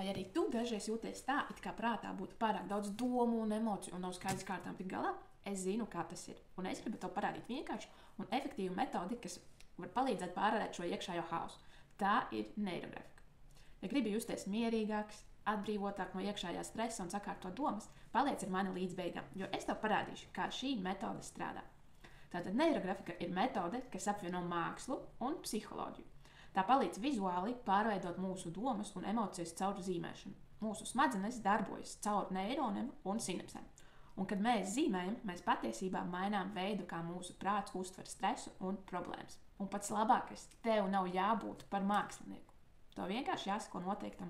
Vai arī tu dažreiz jūties tā, it kā prātā būtu pārāk daudz domu un emociju un nav skaidrs, kā ar tām tikt galā? Es zinu, kā tas ir. Un es gribu tev parādīt vienkāršu un efektīvu metodi, kas var palīdzēt pārvarēt šo iekšējo haosu. Tā ir neirografika. Ja gribi justies mierīgāks, atbrīvotāk no iekšējā stresa un sakārtot domas, paliec ar mani līdz beigām, jo es tev parādīšu, kā šī metode strādā. Tātad neirografika ir metode, kas apvieno mākslu un psiholoģiju. Tā palīdz vizuāli pārveidot mūsu domas un emocijas caur zīmēšanu. Mūsu smadzenes darbojas caur neironiem un sinapsēm. Un, kad mēs zīmējam, mēs patiesībā mainām veidu, kā mūsu prāts uztver stresu un problēmas. Un pats labākais, tev nav jābūt par mākslinieku. Tev vienkārši jāsako noteiktam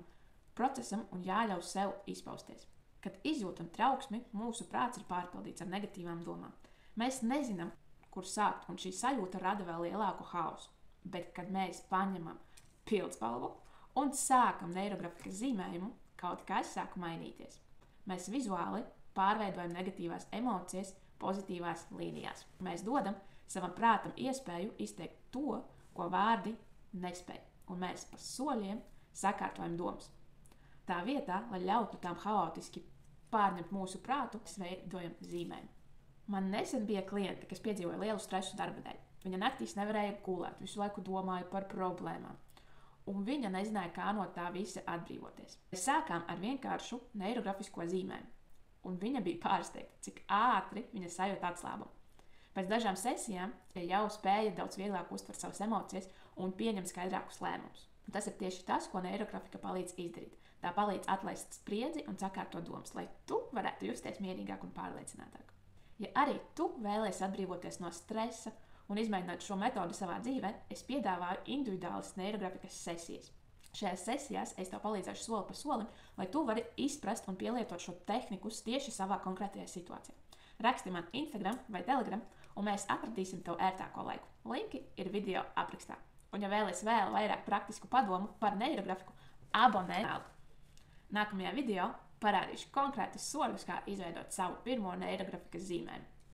procesam un jāļauj sev izpausties. Kad izjūtam trauksmi, mūsu prāts ir pārpildīts ar negatīvām domām. Mēs nezinām, kur sākt, un šī sajūta rada vēl lielāku haosu. Bet, kad mēs paņemam pildspalvu un sākam neirografikas zīmējumu, kaut kas sāk mainīties. Mēs vizuāli pārveidojam negatīvās emocijas pozitīvās līnijās. Mēs dodam savam prātam iespēju izteikt to, ko vārdi nespēj, un mēs pa soļiem sakārtojam domas. Tā vietā, lai ļautu tām haotiski pārņemt mūsu prātu, mēs veidojam zīmējumu. Man nesen bija kliente, kas piedzīvoja lielu stresu darba dēļ. Viņa naktīs nevarēja gulēt, visu laiku domāja par problēmām, un viņa nezināja, kā no tā visa atbrīvoties. Mēs sākām ar vienkāršu neirografisko zīmējumu, un viņa bija pārsteigta, cik ātri viņa sajūta atslābumu. Pēc dažām sesijām jau spēja daudz vieglāk uztvert savas emocijas un pieņemt skaidrākus lēmumus. Un tas ir tieši tas, ko neirografika palīdz izdarīt. Tā palīdz atlaist spriedzi un sakārtot domas, lai tu varētu justies mierīgāk un pārliecinātāk. Ja arī tu vēlies atbrīvoties no stresa un izmēģināt šo metodi savā dzīvē, es piedāvāju individuālas neirografikas sesijas. Šajās sesijās es tev palīdzēšu soli pa solim, lai tu vari izprast un pielietot šo tehniku tieši savā konkrētajā situācijā. Raksti man Instagram vai Telegram, un mēs atradīsim tev ērtāko laiku. Linki ir video aprakstā. Un ja vēlies vēl vairāk praktisku padomu par neirografiku, abonē kanālu. Nākamajā video parādīšu konkrētus soļus, kā izveidot savu pirmo neirografikas zīmējumu.